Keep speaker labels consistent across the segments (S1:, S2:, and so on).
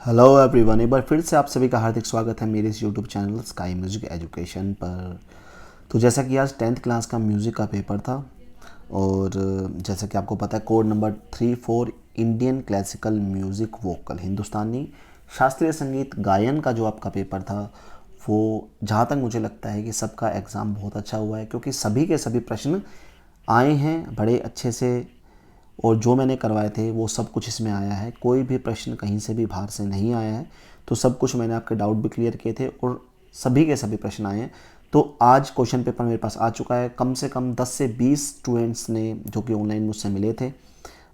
S1: Hello everyone, एक बार फिर से आप सभी का हार्दिक स्वागत है मेरे इस YouTube channel sky music education पर। तो जैसा कि आज 10th क्लास का म्यूज़िक का पेपर था और जैसा कि आपको पता है code number 34 Indian classical music vocal Hindustani शास्त्रीय संगीत गायन का जो आपका पेपर था वो जहाँ तक मुझे लगता है कि सबका एग्ज़ाम बहुत अच्छा हुआ है, क्योंकि सभी के सभी प्रश्न आए हैं बड़े अच्छे से और जो मैंने करवाए थे वो सब कुछ इसमें आया है। कोई भी प्रश्न कहीं से भी बाहर से नहीं आया है। तो सब कुछ मैंने आपके डाउट भी क्लियर किए थे और सभी के सभी प्रश्न आए हैं। तो आज क्वेश्चन पेपर मेरे पास आ चुका है। कम से कम 10 से 20 स्टूडेंट्स ने जो कि ऑनलाइन मुझसे मिले थे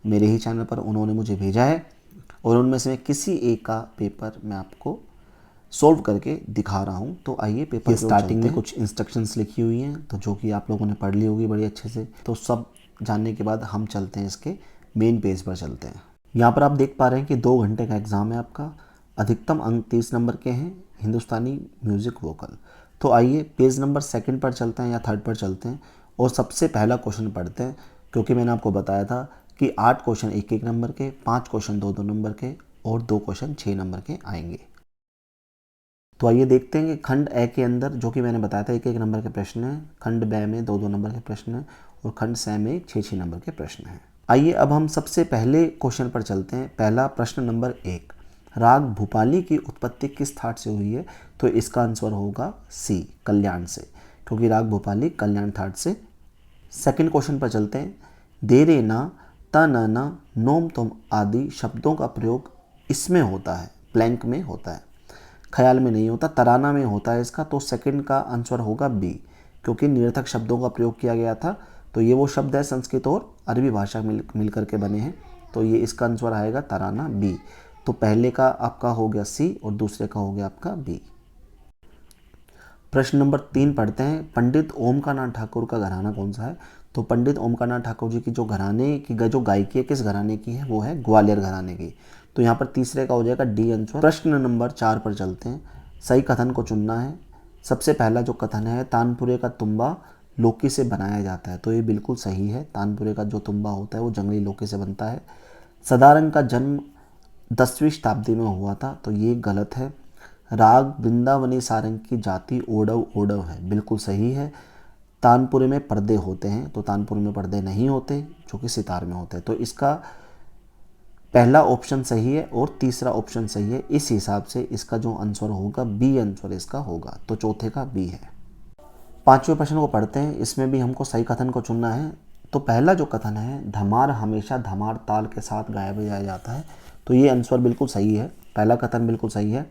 S1: मेरे ही चैनल पर, उन्होंने मुझे भेजा है और उनमें से मैं किसी एक का पेपर मैं आपको सॉल्व करके दिखा रहा हूँ। तो आइए पेपर की स्टार्टिंग में कुछ इंस्ट्रक्शंस लिखी हुई हैं तो जो कि आप लोगों ने पढ़ ली होगी बड़ी अच्छे से। तो सब जानने के बाद हम चलते हैं इसके मेन पेज पर चलते हैं। यहाँ पर आप देख पा रहे हैं कि 2 घंटे का एग्ज़ाम है आपका। अधिकतम अंक 30 नंबर के हैं, हिंदुस्तानी म्यूज़िक वोकल। तो आइए पेज नंबर सेकंड पर चलते हैं या थर्ड पर चलते हैं और सबसे पहला क्वेश्चन पढ़ते हैं, क्योंकि मैंने आपको बताया था कि 8 क्वेश्चन 1-1 नंबर के, 5 क्वेश्चन 2-2 नंबर के और 2 क्वेश्चन 6 नंबर के आएंगे। तो आइए देखते हैं कि खंड ए के अंदर जो कि मैंने बताया था 1-1 नंबर के प्रश्न हैं, खंड ब में 2-2 नंबर के प्रश्न हैं और खंड स में 6-6 नंबर के प्रश्न हैं। आइए अब हम सबसे पहले क्वेश्चन पर चलते हैं। पहला प्रश्न नंबर 1, राग भूपाली की उत्पत्ति किस थाट से हुई है? तो इसका आंसर होगा सी, कल्याण से, क्योंकि राग भूपाली कल्याण थाट से। सेकंड क्वेश्चन पर चलते हैं। दे रे ना, ता ना ना, नोम तुम आदि शब्दों का प्रयोग इसमें होता है, ब्लैंक में होता है, ख्याल में नहीं होता, तराना में होता है इसका। तो सेकंड का आंसर होगा बी, क्योंकि निरर्थक शब्दों का प्रयोग किया गया था। तो ये वो शब्द है संस्कृत और अरबी भाषा मिल करके बने हैं। तो ये इसका आंसर आएगा तराना, बी। तो पहले का आपका हो गया सी और दूसरे का हो गया आपका बी। प्रश्न नंबर 3 पढ़ते हैं। पंडित ओमकारनाथ ठाकुर का घराना कौन सा है? तो पंडित ओमकारनाथ ठाकुर जी की जो घराने की जो गायकी है किस घराने की है? वो है ग्वालियर घराने की। तो यहाँ पर तीसरे का हो जाएगा डी आंसर। प्रश्न नंबर 4 पर चलते हैं। सही कथन को चुनना है। सबसे पहला जो कथन है, तानपुरे का तुम्बा लौकी से बनाया जाता है। तो ये बिल्कुल सही है। तानपुरे का जो तुम्बा होता है वो जंगली लौकी से बनता है। सदारंग का जन्म 10वीं शताब्दी में हुआ था। तो ये गलत है। राग वृंदावनी सारंग की जाति ओडव ओडव है, बिल्कुल सही है। तानपुरे में पर्दे होते हैं, तो तानपुर में पर्दे नहीं होते जो कि सितार में होते हैं। तो इसका पहला ऑप्शन सही है और तीसरा ऑप्शन सही है। इस हिसाब से इसका जो आंसर होगा बी आंसर इसका होगा। तो चौथे का बी है। पांचवें प्रश्न को पढ़ते हैं। इसमें भी हमको सही कथन को चुनना है। तो पहला जो कथन है, धमार हमेशा धमार ताल के साथ गाया बजाया जाता है। तो ये आंसर बिल्कुल सही है। पहला कथन बिल्कुल सही है।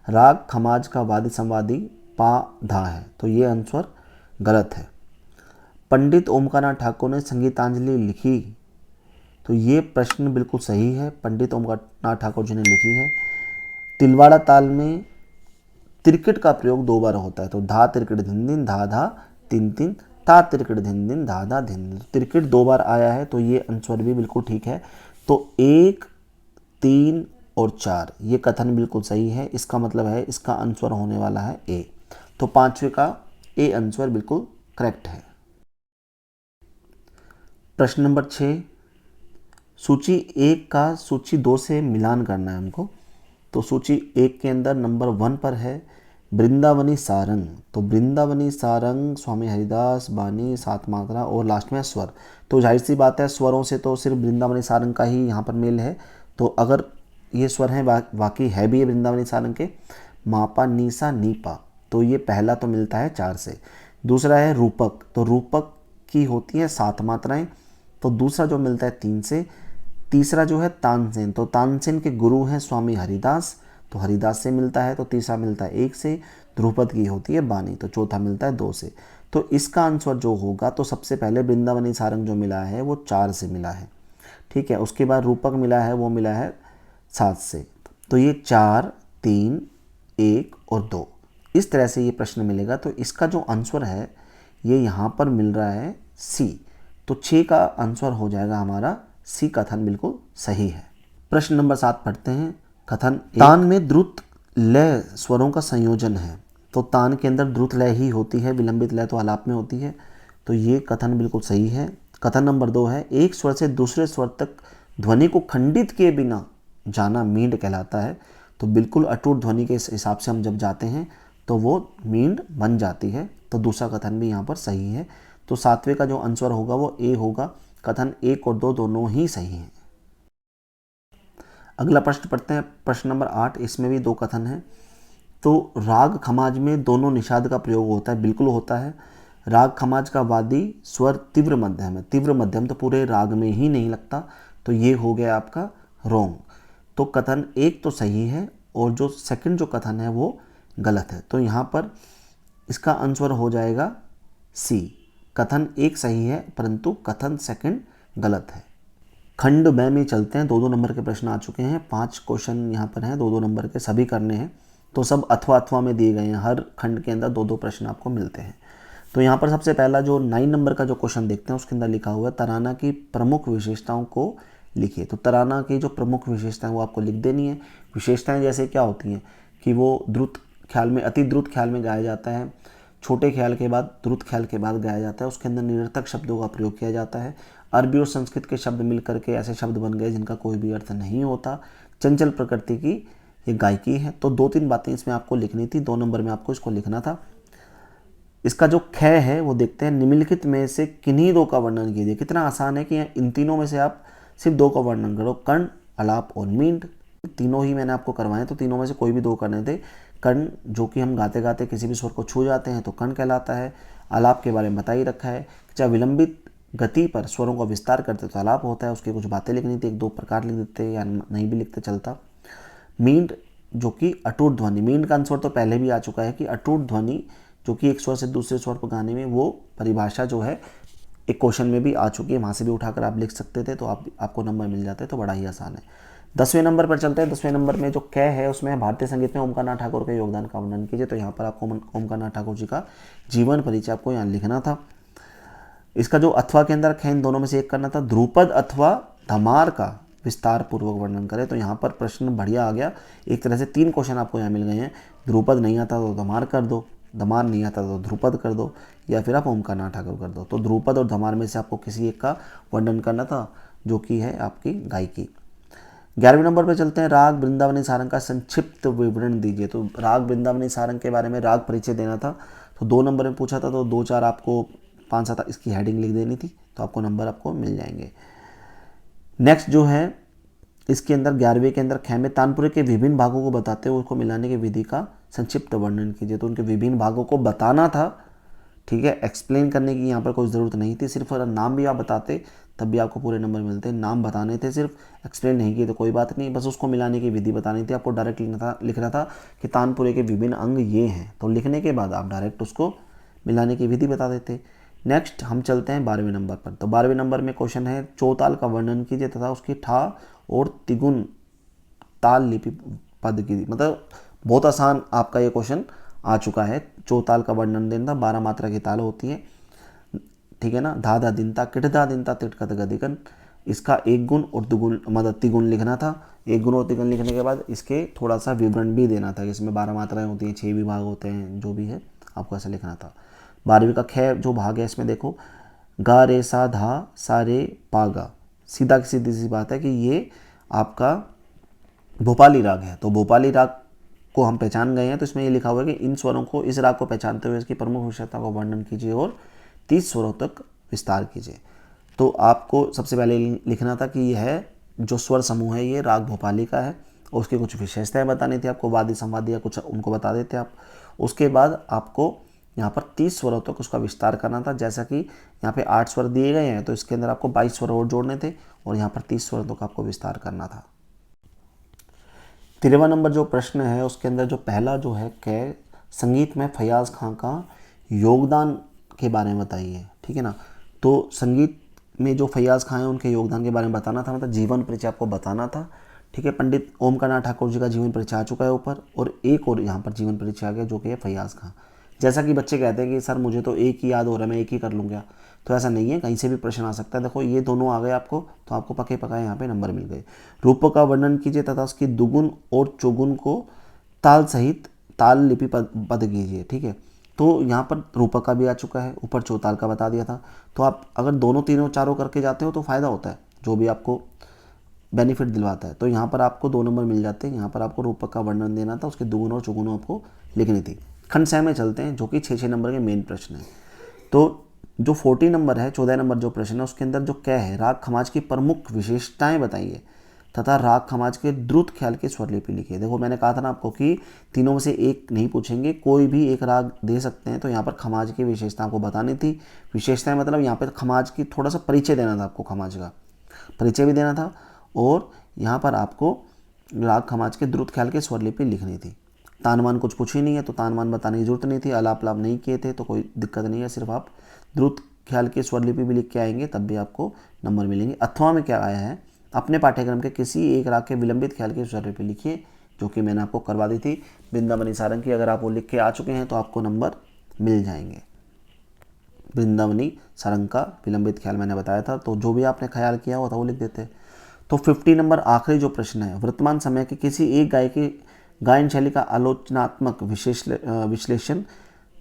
S1: राग खमाज का वादी संवादी पा धा है। तो ये आंसर गलत है। पंडित ओमकारनाथ ठाकुर ने संगीतांजलि लिखी। तो ये प्रश्न बिल्कुल सही है। पंडित ओमकारनाथ ठाकुर जी ने लिखी है। तिलवाड़ा ताल में तिरकट का प्रयोग 2 बार होता है। तो धा तिरकट धिन दिन, धा धा तिन तिन, ता तिरकट धिन दिन, धा धा धिन दिन। तिरकट 2 बार आया है। तो ये आंसर भी बिल्कुल ठीक है। तो 1, 3 और 4 ये कथन बिल्कुल सही है। इसका मतलब है इसका आंसर होने वाला है ए। तो पांचवे का ए आंसर बिल्कुल करेक्ट है। प्रश्न नंबर 6, सूची 1 का सूची 2 से मिलान करना है हमको। तो सूची 1 के अंदर नंबर 1 पर है वृंदावनी सारंग। तो वृंदावनी सारंग स्वामी हरिदास बानी, 7 मात्रा और लास्ट में स्वर। तो जाहिर सी बात है स्वरों से तो सिर्फ वृंदावनी सारंग का ही यहाँ पर मेल है। तो अगर ये स्वर हैं वाकई है भी ये वृंदावनी सारंग के, मापा नीसा नीपा। तो ये पहला तो मिलता है 4 से। दूसरा है रूपक। तो रूपक की होती है 7 मात्राएं। तो दूसरा जो मिलता है 3 से। तीसरा जो है तानसेन। तो तानसेन के गुरु हैं स्वामी हरिदास। तो हरिदास से मिलता है। तो तीसरा मिलता है 1 से। ध्रुपद की होती है बानी। तो चौथा मिलता है 2 से। तो इसका आंसर जो होगा, तो सबसे पहले वृंदावनी सारंग जो मिला है वो 4 से मिला है, ठीक है। उसके बाद रूपक मिला है वो मिला है 7 से। तो ये 4, 3, 1 और 2 इस तरह से ये प्रश्न मिलेगा। तो इसका जो आंसर है ये यहाँ पर मिल रहा है सी। तो 6 का आंसर हो जाएगा हमारा सी। कथन बिल्कुल सही है। प्रश्न नंबर 7 पढ़ते हैं। कथन, तान में द्रुत लय स्वरों का संयोजन है। तो तान के अंदर द्रुत लय ही होती है, विलंबित लय तो आलाप में होती है। तो ये कथन बिल्कुल सही है। कथन नंबर 2 है, एक स्वर से दूसरे स्वर तक ध्वनि को खंडित किए बिना जाना मींड कहलाता है। तो बिल्कुल अटूट ध्वनि के हिसाब से हम जब जाते हैं तो वो मींड बन जाती है। तो दूसरा कथन भी यहाँ पर सही है। तो सातवें का जो आंसर होगा वो ए होगा। कथन 1 और 2 दोनों ही सही हैं। अगला प्रश्न पढ़ते हैं, प्रश्न नंबर 8। इसमें भी 2 कथन हैं। तो राग खमाज में दोनों निषाद का प्रयोग होता है, बिल्कुल होता है। राग खमाज का वादी स्वर तीव्र मध्यम है। तीव्र मध्यम तो पूरे राग में ही नहीं लगता, तो ये हो गया आपका रोंग। तो कथन 1 तो सही है और जो सेकंड जो कथन है वो गलत है। तो यहाँ पर इसका आंसर हो जाएगा सी। कथन 1 सही है परंतु कथन सेकंड गलत है। खंड ब में चलते हैं। 2-2 नंबर के प्रश्न आ चुके हैं। 5 क्वेश्चन यहाँ पर हैं, 2-2 नंबर के, सभी करने हैं। तो सब अथवा अथवा में दिए गए हैं। हर खंड के अंदर 2-2 प्रश्न आपको मिलते हैं। तो यहाँ पर सबसे पहला जो 9 नंबर का जो क्वेश्चन देखते हैं उसके अंदर लिखा हुआ है तराना की प्रमुख विशेषताओं को लिखिए। तो तराना की जो प्रमुख विशेषताएं वो आपको लिख देनी है। विशेषताएं जैसे क्या होती हैं कि वो द्रुत ख्याल में, अति द्रुत ख्याल में गाया जाता है, छोटे ख्याल के बाद, द्रुत ख्याल के बाद गाया जाता है। उसके अंदर निरर्थक शब्दों का प्रयोग किया जाता है। अरबी और संस्कृत के शब्द मिलकर के ऐसे शब्द बन गए जिनका कोई भी अर्थ नहीं होता। चंचल प्रकृति की ये गायकी है। तो 2-3 बातें इसमें आपको लिखनी थी। 2 नंबर में आपको इसको लिखना था। इसका जो ख है वो देखते हैं। निम्नलिखित में से किन्हीं 2 का वर्णन कीजिए। कितना आसान है कि इन तीनों में से आप सिर्फ 2 का वर्णन करो। कर्ण, आलाप और मींड, तीनों ही मैंने आपको करवाए। तो तीनों में से कोई भी 2 करने थे। कर्ण जो कि हम गाते गाते किसी भी स्वर को छू जाते हैं तो कर्ण कहलाता है। आलाप के बारे में बता ही रखा है। चाहे विलंबित गति पर स्वरों का विस्तार करते तो आलाप होता है। उसकी कुछ बातें लिखनी थी, 1-2 प्रकार लिख देते या नहीं भी लिखते चलता। मींड जो कि अटूट ध्वनि, मींड का आंसर तो पहले भी आ चुका है कि अटूट ध्वनि जो कि एक स्वर से दूसरे स्वर पर गाने में, वो परिभाषा जो है एक क्वेश्चन में भी आ चुकी है। वहाँ से भी उठाकर आप लिख सकते थे तो आपको नंबर मिल जाते, तो बड़ा ही आसान है। 10वें नंबर पर चलते हैं। 10वें नंबर में जो क है उसमें भारतीय संगीत में ओमकार नाथ ठाकुर के योगदान का वर्णन कीजिए। तो यहाँ पर आपको ओमकार नाथ ठाकुर जी का जीवन परिचय आपको यहाँ लिखना था। इसका जो अथवा के अंदर ख, इन दोनों में से एक करना था। ध्रुपद अथवा धमार का विस्तार पूर्वक वर्णन करें। तो यहाँ पर प्रश्न बढ़िया आ गया। एक तरह से 3 क्वेश्चन आपको यहाँ मिल गए हैं। ध्रुपद नहीं आता तो धमार कर दो, धमार नहीं आता तो ध्रुपद कर दो, या फिर आप ओमकार नाथ ठाकुर कर दो। तो ध्रुपद और धमार में से आपको किसी एक का वर्णन करना था, जो कि है आपकी गायकी। 11वें नंबर पर चलते हैं। राग वृंदावनी सारंग का संक्षिप्त विवरण दीजिए। तो राग वृंदावनी सारंग के बारे में राग परिचय देना था। तो 2 नंबर में पूछा था, तो 2-4 आपको 5-7 इसकी हेडिंग लिख देनी थी, तो आपको नंबर आपको मिल जाएंगे। नेक्स्ट जो है इसके अंदर 11वें के अंदर ख में तानपुरे के विभिन्न भागों को बताते हुए उसको मिलाने की विधि का संक्षिप्त वर्णन कीजिए। तो उनके विभिन्न भागों को बताना था, ठीक है। एक्सप्लेन करने की यहाँ पर कोई ज़रूरत नहीं थी। सिर्फ अगर नाम भी आप बताते तब भी आपको पूरे नंबर मिलते। नाम बताने थे, सिर्फ एक्सप्लेन नहीं किए तो कोई बात नहीं, बस उसको मिलाने की विधि बतानी थी। आपको डायरेक्ट लिखना था कि तानपुरे के विभिन्न अंग ये हैं। तो लिखने के बाद आप डायरेक्ट उसको मिलाने की विधि बता देते। नेक्स्ट हम चलते हैं 12वें नंबर पर। तो 12वें नंबर में क्वेश्चन है चौताल का वर्णन कीजिए तथा उसकी ठा और तिगुन ताल लिपि पद की। मतलब बहुत आसान आपका ये क्वेश्चन आ चुका है। चौताल का वर्णन देना था। 12 मात्रा की ताल होती है, ठीक है ना। धा धा दिनता, किट धा दिनता, तिटकत गदिगन। इसका 1 गुण और 2 गुण मतलब तिगुन लिखना था। 1 गुण और तिगुन लिखने के बाद इसके थोड़ा सा विवरण भी देना था। इसमें 12 मात्राएं होती हैं, 6 विभाग होते हैं, जो भी है आपको ऐसा लिखना था। 12वीं का ख जो भाग है इसमें देखो, गा रे सा धा सा रे पा गा। सीधा की सीधी सी बात है कि ये आपका भोपाली राग है। तो भोपाली राग को हम पहचान गए हैं। तो इसमें ये लिखा हुआ है कि इन स्वरों को, इस राग को पहचानते हुए इसकी प्रमुख विशेषता का वर्णन कीजिए और 30 स्वरों तक विस्तार कीजिए। तो आपको सबसे पहले लिखना था कि यह जो स्वर समूह है ये राग भोपाली का है और उसकी कुछ विशेषताएं बतानी थी आपको। वादी संवादी या कुछ उनको बता देते आप। उसके बाद आपको यहाँ पर 30 स्वरों तक उसका विस्तार करना था। जैसा कि यहाँ पे 8 स्वर दिए गए हैं तो इसके अंदर आपको 22 स्वर और जोड़ने थे और यहाँ पर 30 स्वरों तक आपको विस्तार करना था। 13वां नंबर जो प्रश्न है उसके अंदर जो पहला जो है क, संगीत में फयाज खां का योगदान के बारे में बताइए, ठीक है ना। तो संगीत में जो फयाज खां हैं उनके योगदान के बारे में बताना था, मतलब जीवन परिचय आपको बताना था, ठीक है। पंडित ओमकार नाथ ठाकुर जी का जीवन परिचय आ चुका है ऊपर, और एक और यहाँ पर जीवन परिचय आ गया जो कि है फयाज खां। जैसा कि बच्चे कहते हैं कि सर मुझे तो एक ही याद हो रहा है, मैं एक ही कर लूँगा, तो ऐसा नहीं है, कहीं से भी प्रश्न आ सकता है। देखो ये दोनों आ गए आपको, तो आपको पके पकाए यहाँ पे नंबर मिल गए। रूप का वर्णन कीजिए तथा उसकी दुगुन और चौगुन को ताल सहित ताल लिपि पद कीजिए, ठीक है। तो यहाँ पर रूपक का भी आ चुका है, ऊपर चौताल का बता दिया था। तो आप अगर दोनों तीनों चारों करके जाते हो तो फ़ायदा होता है। जो भी आपको बेनिफिट दिलवाता है। तो यहाँ पर आपको 2 नंबर मिल जाते हैं। यहाँ पर आपको रूपक का वर्णन देना था, उसके दुगुन और चौगुन आपको लिखनी थी। खंड 6 में चलते हैं, जो कि 6 नंबर के मेन प्रश्न है। तो जो 40 नंबर है, 14 नंबर जो प्रश्न है, उसके अंदर जो क्या है, राग खमाज की प्रमुख विशेषताएं बताइए तथा राग खमाज के द्रुत ख्याल की स्वरलिपि लिखिए। देखो मैंने कहा था ना आपको कि तीनों में से एक नहीं पूछेंगे, कोई भी एक राग दे सकते हैं। तो यहाँ पर खमाज की विशेषता आपको बतानी थी। विशेषताएं मतलब यहाँ पर खमाज की थोड़ा सा परिचय देना था आपको, खमाज का परिचय भी देना था, और यहाँ पर आपको राग खमाज के द्रुत ख्याल की स्वरलिपि लिखनी थी। तानमान कुछ पूछी नहीं है, तो तानमान बताने की जरूरत नहीं थी। अलाप लाप नहीं किए थे तो कोई दिक्कत नहीं है, सिर्फ आप द्रुत ख्याल की स्वरलिपि भी लिख के आएंगे तब भी आपको नंबर मिलेंगे। अथवा में क्या आया है, अपने पाठ्यक्रम के किसी एक राग के विलंबित ख्याल की स्वरलिपि लिखिए, जो कि मैंने आपको करवा दी थी वृंदावनी सारंग की। अगर आप वो लिख के आ चुके हैं तो आपको नंबर मिल जाएंगे। वृंदावनी सारंग का विलंबित ख्याल मैंने बताया था, तो जो भी आपने ख्याल किया हुआ था वो लिख देते। तो 50 नंबर आखिरी जो प्रश्न है, वर्तमान समय के किसी एक गायक की गायन शैली का आलोचनात्मक विश्लेषण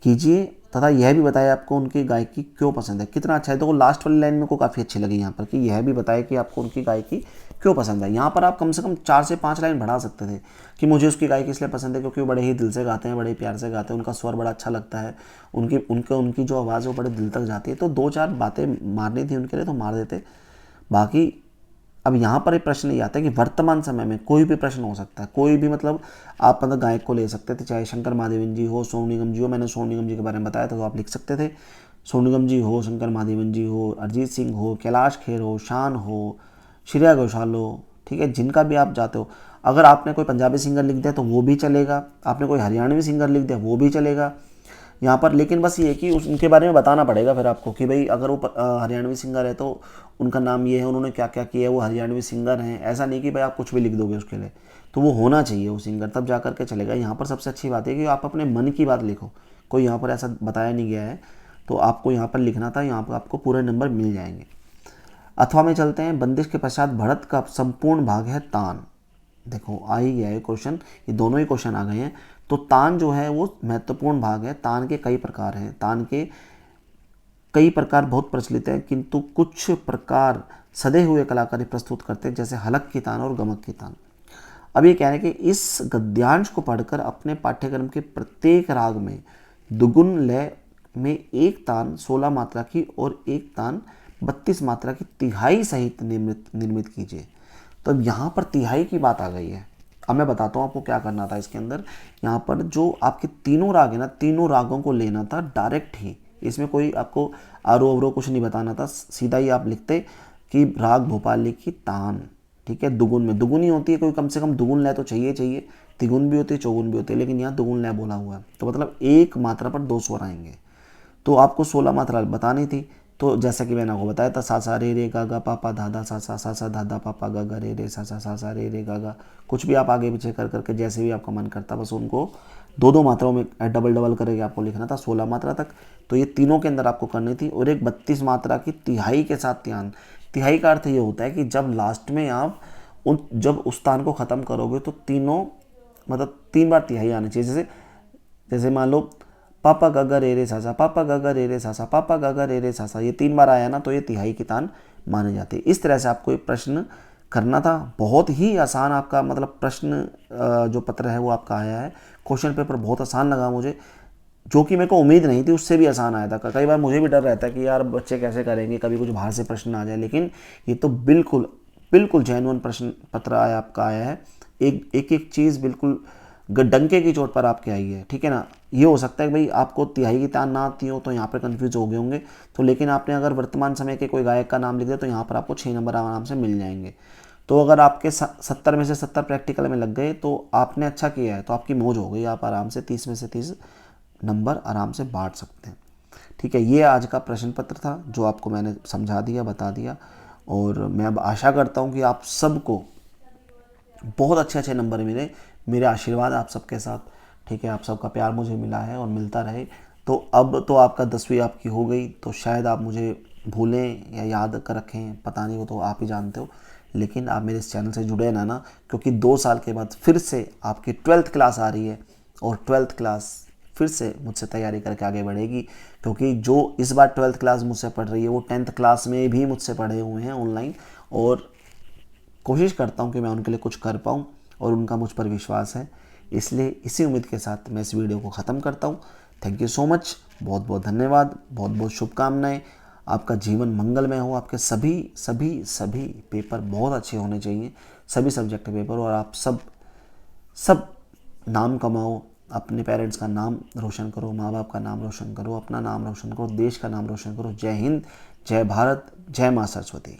S1: कीजिए तथा यह भी बताए आपको उनकी गायकी क्यों पसंद है। कितना अच्छा है। तो लास्ट वाली लाइन मेरे को काफ़ी अच्छी लगी यहाँ पर, कि यह भी बताए कि आपको उनकी गायकी क्यों पसंद है। यहाँ पर आप कम से कम 4 से 5 लाइन बढ़ा सकते थे कि मुझे उसकी गायकी इसलिए पसंद है क्योंकि वो बड़े ही दिल से गाते हैं, बड़े प्यार से गाते हैं, उनका स्वर बड़ा अच्छा लगता है, उनकी जो आवाज़ है वो बड़े दिल तक जाती है। तो 2-4 बातें मारनी थी उनके लिए तो मार देते। बाकी अब यहाँ पर एक प्रश्न ये आता है कि वर्तमान समय में कोई भी प्रश्न हो सकता है, कोई भी, मतलब आप मतलब गायक को ले सकते थे, चाहे शंकर महादेवन जी हो, सोनू निगम जी हो। मैंने सोनू निगम जी के बारे में बताया था तो आप लिख सकते थे। सोनू निगम जी हो, शंकर महादेवन जी हो, अरिजीत सिंह हो, कैलाश खेर हो, शान हो, श्रेया घोषाल हो, ठीक है, जिनका भी आप जाते हो। अगर आपने कोई पंजाबी सिंगर लिख दिया तो वो भी चलेगा, आपने कोई हरियाणवी सिंगर लिख दिया वो भी चलेगा यहाँ पर। लेकिन बस ये कि उनके बारे में बताना पड़ेगा फिर आपको कि भाई अगर वो हरियाणवी सिंगर है तो उनका नाम ये है, उन्होंने क्या क्या किया है, वो हरियाणवी सिंगर हैं। ऐसा नहीं कि भाई आप कुछ भी लिख दोगे उसके लिए, तो वो होना चाहिए वो सिंगर, तब जा करके चलेगा। यहाँ पर सबसे अच्छी बात है कि आप अपने मन की बात लिखो, कोई यहाँ पर ऐसा बताया नहीं गया है, तो आपको यहाँ पर लिखना था। यहाँ पर आपको पूरे नंबर मिल जाएंगे। अथवा में चलते हैं। बंदिश के पश्चात भरत का संपूर्ण भाग है तान। देखो आ ही गया है क्वेश्चन, ये दोनों ही क्वेश्चन आ गए हैं। तो तान जो है वो महत्वपूर्ण भाग है। तान के कई प्रकार हैं, तान के कई प्रकार बहुत प्रचलित हैं, किंतु कुछ प्रकार सदे हुए कलाकारी प्रस्तुत करते हैं, जैसे हलक की तान और गमक की तान। अब ये कह रहे हैं कि इस गद्यांश को पढ़कर अपने पाठ्यक्रम के प्रत्येक राग में दुगुन लय में एक तान 16 मात्रा की और एक तान 32 मात्रा की तिहाई सहित निर्मित कीजिए। तो अब यहाँ पर तिहाई की बात आ गई है। अब मैं बताता हूँ आपको क्या करना था इसके अंदर। यहाँ पर जो आपके तीनों राग है ना, तीनों रागों को लेना था डायरेक्ट ही, इसमें कोई आपको आरो अवरो कुछ नहीं बताना था। सीधा ही आप लिखते कि राग भोपाली की तान, ठीक है, दुगुन में, दुगुन ही होती है, कोई कम से कम दुगुन लय तो चाहिए, तिगुन भी होती है, चौगुन भी होती है, लेकिन यहाँ दुगुन लय बोला हुआ है, तो मतलब एक मात्रा पर 2 स्वर आएंगे। तो आपको 16 मात्रा बतानी थी। तो जैसा कि मैंने आपको बताया था, सा सा रे गा गा पापा धाधा सा सा धाधा पापा गा गा रे सा सा रे गा गा, कुछ भी आप आगे पीछे कर करके जैसे भी आपका मन करता, बस उनको 2-2 मात्राओं में डबल डबल करके आपको लिखना था 16 मात्रा तक। तो ये तीनों के अंदर आपको करनी थी। और एक 32 मात्रा की तिहाई के साथ त्यान। तिहाई का अर्थ ये होता है कि जब लास्ट में आप जब उस तान को ख़त्म करोगे तो तीनों, मतलब 3 बार तिहाई आनी चाहिए। जैसे मान लो पापा गागा रे रे सासा, पापा गागा रे रे सासा, पापा गागा रे रे सासा, ये 3 बार आया ना, तो ये तिहाई की तान माने जाते हैं। इस तरह से आपको ये प्रश्न करना था। बहुत ही आसान आपका मतलब प्रश्न जो पत्र है वो आपका आया है। क्वेश्चन पेपर बहुत आसान लगा मुझे, जो कि मेरे को उम्मीद नहीं थी, उससे भी आसान आया था। कई बार मुझे भी डर रहता है कि यार बच्चे कैसे करेंगे, कभी कुछ बाहर से प्रश्न आ जाए, लेकिन ये तो बिल्कुल बिल्कुल जेन्युइन प्रश्न पत्र आपका आया है। एक चीज़ बिल्कुल डंके की चोट पर आपके आई है, ठीक है ना। ये हो सकता है कि भाई आपको तिहाई की तान ना आती हो तो यहाँ पर कंफ्यूज हो गए होंगे, तो लेकिन आपने अगर वर्तमान समय के कोई गायक का नाम लिख दिया तो यहाँ पर आपको 6 नंबर आराम से मिल जाएंगे। तो अगर आपके 70 में से 70 प्रैक्टिकल में लग गए तो आपने अच्छा किया है, तो आपकी मौज हो गई, आप आराम से 30 में से 30 नंबर आराम से बांट सकते हैं। ठीक है, ये आज का प्रश्न पत्र था जो आपको मैंने समझा दिया, बता दिया। और मैं अब आशा करता हूँ कि आप सबको बहुत अच्छे नंबर मिले। मेरे आशीर्वाद आप सबके साथ, ठीक है, आप सबका प्यार मुझे मिला है और मिलता रहे। तो अब तो आपका 10वीं आपकी हो गई, तो शायद आप मुझे भूलें या याद कर रखें, पता नहीं, वो तो आप ही जानते हो। लेकिन आप मेरे इस चैनल से जुड़े ना, क्योंकि 2 साल के बाद फिर से आपकी 12th क्लास आ रही है और 12th क्लास फिर से मुझसे तैयारी करके आगे बढ़ेगी। क्योंकि जो इस बार 12th क्लास मुझसे पढ़ रही है वो 10th क्लास में भी मुझसे पढ़े हुए हैं ऑनलाइन, और कोशिश करता हूँ कि मैं उनके लिए कुछ कर पाऊँ और उनका मुझ पर विश्वास है। इसलिए इसी उम्मीद के साथ मैं इस वीडियो को ख़त्म करता हूँ। थैंक यू सो मच, बहुत बहुत धन्यवाद, बहुत बहुत शुभकामनाएं। आपका जीवन मंगलमय हो, आपके सभी सभी सभी पेपर बहुत अच्छे होने चाहिए, सभी सब्जेक्ट पेपर, और आप सब सब नाम कमाओ, अपने पेरेंट्स का नाम रोशन करो, माँ बाप का नाम रोशन करो, अपना नाम रोशन करो, देश का नाम रोशन करो। जय हिंद, जय भारत, जय माँ सरस्वती।